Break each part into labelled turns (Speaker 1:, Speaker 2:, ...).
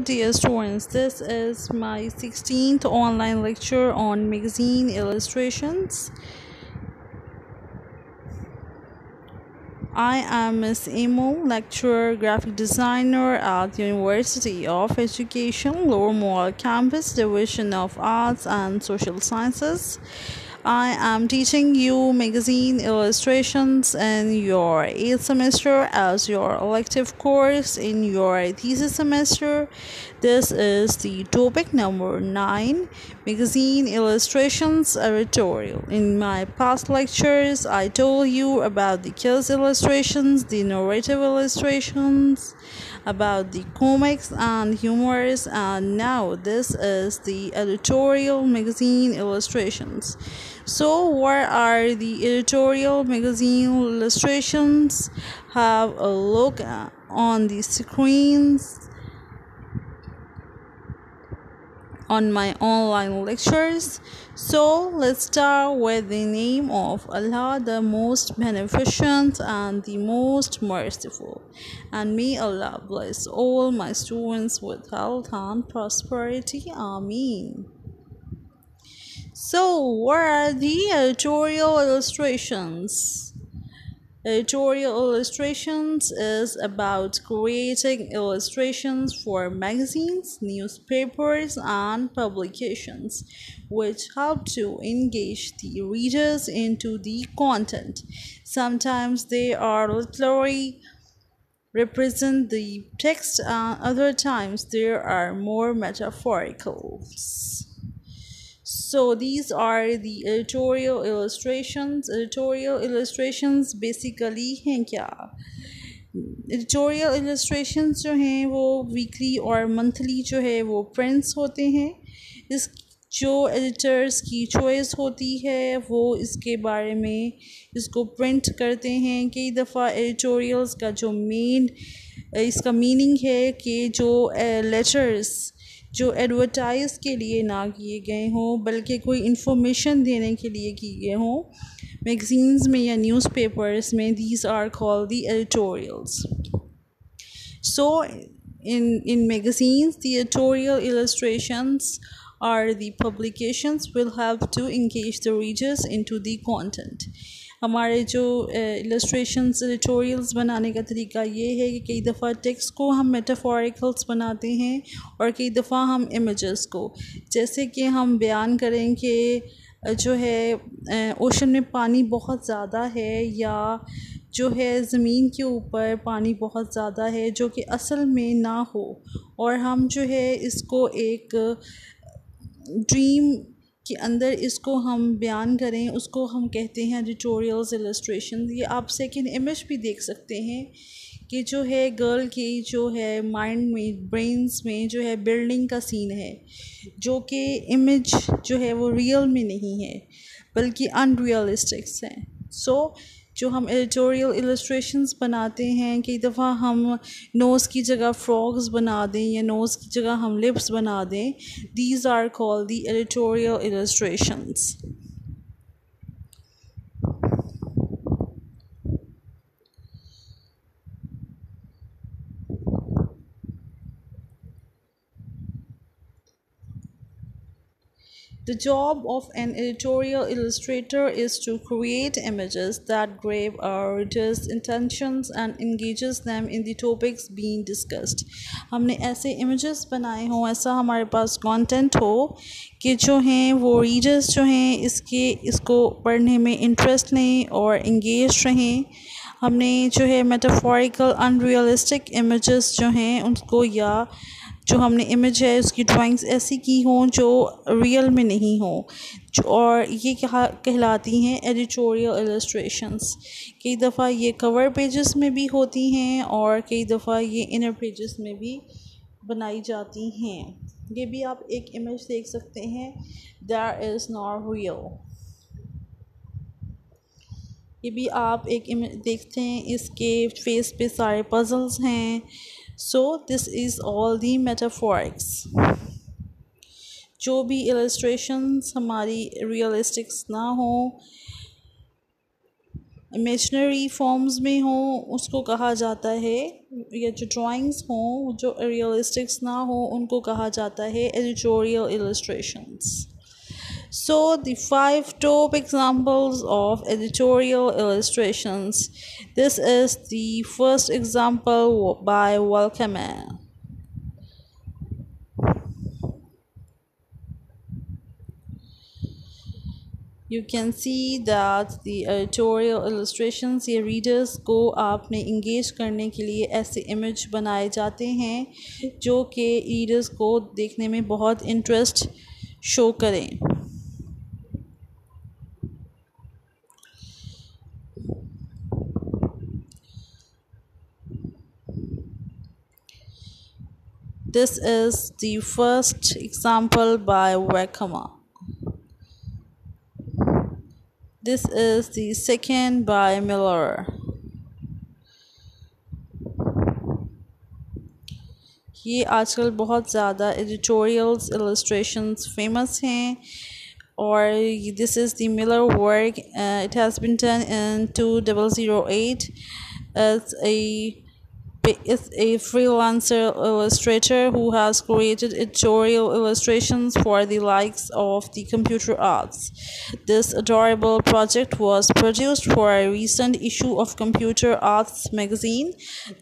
Speaker 1: Dear students, this is my 16th online lecture on magazine illustrations. I am Miss Emo, lecturer, graphic designer at University of Education, Lower Mall Campus, Division of Arts and Social Sciences. I am teaching you magazine illustrations in your 8th semester as your elective course in your thesis semester. This is the topic number 9, magazine illustrations editorial. In my past lectures, I told you about the kids illustrations, the narrative illustrations, about the comics and humors, and now this is the editorial magazine illustrations. So what are the editorial magazine illustrations? Have a look on the screens on my online lectures. So let's start with the name of Allah, the most beneficent and the most merciful. And may Allah bless all my students with health and prosperity. Ameen. So what are the editorial illustrations? Editorial illustrations is about creating illustrations for magazines, newspapers, and publications, which help to engage the readers into the content. Sometimes they are literary, represent the text, and other times there are more metaphorical. So these are the editorial illustrations. Editorial illustrations basically हैं क्या? Editorial illustrations जो हैं वो weekly और monthly जो है वो prints होते हैं. इस जो एडिटर्स की चॉइस होती है वो इसके बारे में इसको प्रिंट करते हैं. कई दफ़ा एडिटोरियल्स का जो मेन इसका मीनिंग है कि जो लेटर्स जो एडवर्टाइज के लिए ना किए गए हों बल्कि कोई इंफॉर्मेशन देने के लिए किए गए हों मैगजीन्स में या न्यूज़पेपर्स में, these are called the editorials. So in magazines, the editorial illustrations are the publications will help to engage the readers into the content. हमारे जो इलस्ट्रेशंस एडिटोरियल्स बनाने का तरीका ये है कि कई दफ़ा टेक्स्ट को हम मेटाफोरिकल्स बनाते हैं और कई दफ़ा हम इमेजेस को, जैसे कि हम बयान करें कि जो है ओशन में पानी बहुत ज़्यादा है या जो है ज़मीन के ऊपर पानी बहुत ज़्यादा है जो कि असल में ना हो, और हम जो है इसको एक ड्रीम के अंदर इसको हम बयान करें, उसको हम कहते हैं एडिटोरियल्स इलस्ट्रेशन. ये आप सेकंड इमेज भी देख सकते हैं कि जो है गर्ल की जो है माइंड में, ब्रेन्स में जो है बिल्डिंग का सीन है, जो कि इमेज जो है वो रियल में नहीं है बल्कि अनरियलिस्टिक्स है. सो जो हम एडिटोरियल इलस्ट्रेशंस बनाते हैं, कई दफ़ा हम नोज़ की जगह फ्रॉग्स बना दें या नोज़ की जगह हम लिप्स बना दें. These are called the editorial illustrations. The job of an editorial illustrator is to create images that grab our readers' intentions and engages them in the topics being discussed. हमने ऐसे images बनाए हों, ऐसा हमारे पास content हो कि जो हैं वो readers जो हैं इसको पढ़ने में interest लें और engaged रहें. हमने जो है metaphorical unrealistic images जो हैं उनको, या जो हमने इमेज है उसकी ड्राइंग्स ऐसी की हों जो रियल में नहीं हो, और ये कहलाती हैं एडिटोरियल इलस्ट्रेशंस. कई दफ़ा ये कवर पेजेस में भी होती हैं और कई दफ़ा ये इनर पेजेस में भी बनाई जाती हैं. ये भी आप एक इमेज देख सकते हैं, दैट इज़ नॉट रियल. ये भी आप एक इमेज देखते हैं, इसके फेस पे सारे पजल्स हैं. So this is all the metaphorics. जो भी illustrations हमारी realistics ना हो इमेजनरी फॉर्म्स में हो उसको कहा जाता है, या जो ड्राइंग्स हों जो रियलिस्टिक्स ना हो उनको कहा जाता है editorial illustrations. So the five top examples of editorial illustrations. This is the first example by Welkeman. You can see that the editorial illustrations ये readers को आपने engage करने के लिए ऐसे image बनाए जाते हैं जो कि readers को देखने में बहुत interest show करें. This is the first example by Wakama. This is the second by Miller. ये आजकल बहुत ज़्यादा एडिटोरियल्स इलस्ट्रेशंस फेमस हैं और this is the Miller work. It has been done in 2008. It's a freelancer illustrator who has created editorial illustrations for the likes of the computer arts. This adorable project was produced for a recent issue of Computer Arts magazine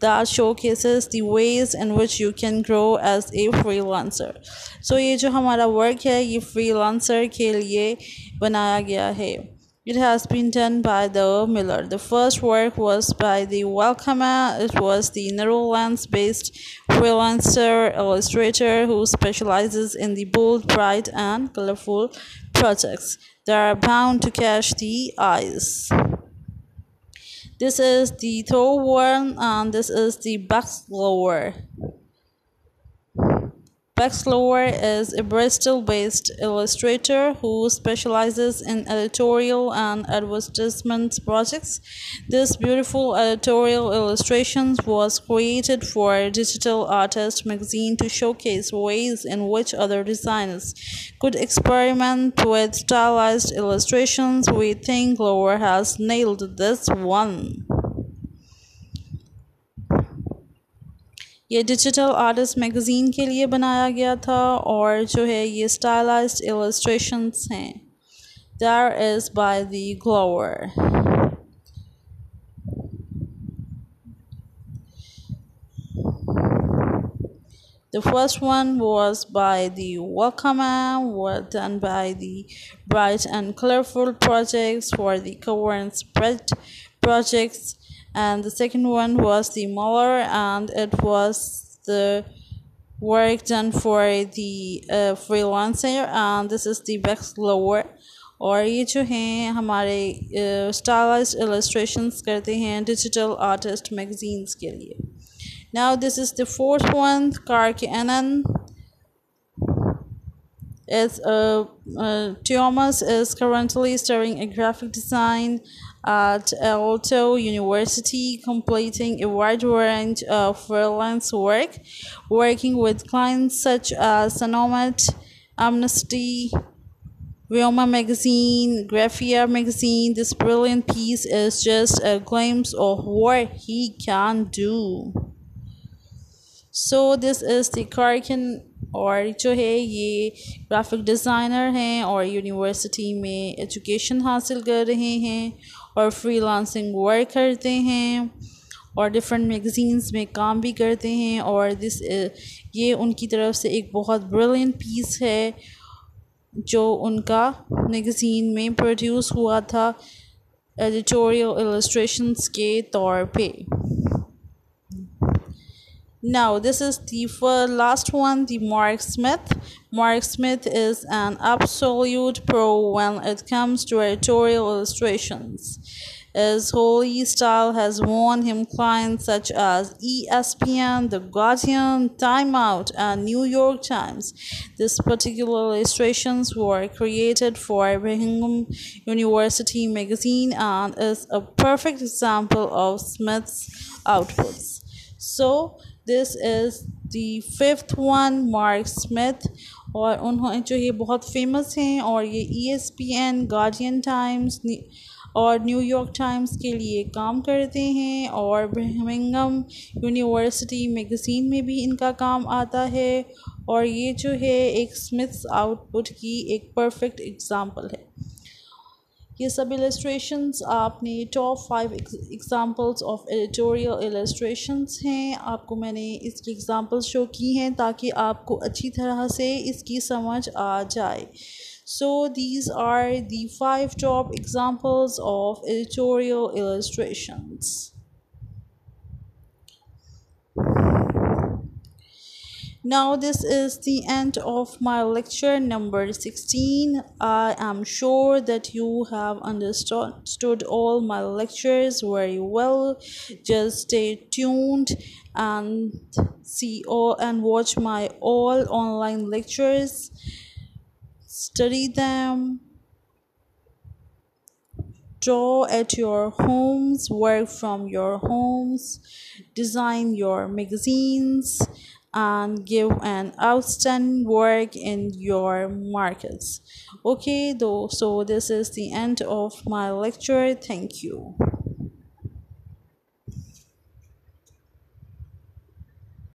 Speaker 1: that showcases the ways in which you can grow as a freelancer. So ये जो हमारा work है ये freelancer के लिए बनाया गया है. It has been done by the Miller. The first work was by the Welcomer. It was the Netherlands-based freelancer illustrator who specializes in the bold, bright, and colorful projects that are bound to catch the eyes. This is the third one, and this is the Backslower. Backslower is a Bristol-based illustrator who specializes in editorial and advertisement projects. This beautiful editorial illustrations was created for Digital Artist magazine to showcase ways in which other designers could experiment with stylized illustrations. We think Lower has nailed this one. ये digital artist magazine के लिए बनाया गया था और जो है ये स्टाइलाइज्ड इलस्ट्रेशंस हैं. There is by the Glower. The first one was by the Welcomer, done by the Bright and Colorful Projects for the cover and spread projects. And the second one was the Muller, and it was the work done for the freelancer. And this is the Backslower. और ये जो हैं हमारे stylised illustrations करते हैं digital artist magazines के लिए. Now this is the fourth one, Karkanen. Thomas is currently studying a graphic design at Aalto University, completing a wide range of freelance work, working with clients such as Sanomat, Amnesty, Roma Magazine, Graphia Magazine. This brilliant piece is just a glimpse of what he can do. So this is the Karkin, और जो है ये graphic designer हैं और university में education हासिल कर रहे हैं और फ्रीलांसिंग वर्क करते हैं और डिफरेंट मैगज़ीन्स में काम भी करते हैं. और ये उनकी तरफ से एक बहुत ब्रिलियंट पीस है जो उनका मैगज़ीन में प्रोड्यूस हुआ था एडिटोरियल इलस्ट्रेशंस के तौर पे. Now this is the last one, the Mark Smith. Mark Smith is an absolute pro when it comes to editorial illustrations. His holy style has won him clients such as ESPN, The Guardian, Time Out, and New York Times. These particular illustrations were created for Brigham University magazine and is a perfect example of Smith's outputs. So this is the fifth one, Mark Smith. और उन्होंने जो ये बहुत famous हैं और ये ESPN, guardian times, और New York times के लिए काम करते हैं और बर्मिंघम यूनिवर्सिटी मैगज़ीन में भी इनका काम आता है। और ये जो है एक स्मिथ्स आउटपुट की एक परफेक्ट एग्ज़ाम्पल है। ये सब इलस्ट्रेशंस आपने top 5 examples of editorial illustrations हैं। आपको मैंने इसकी एग्जांपल्स शो की हैं ताकि आपको अच्छी तरह से इसकी समझ आ जाए। So these are the 5 top examples of editorial illustrations. Now, this is the end of my lecture number 16. I am sure that you have understood all my lectures very well. Just stay tuned and see all and watch my all online lectures. Study them, draw at your homes, work from your homes, design your magazines, and give an outstanding work in your markets. Okay, though, so this is the end of my lecture. Thank you.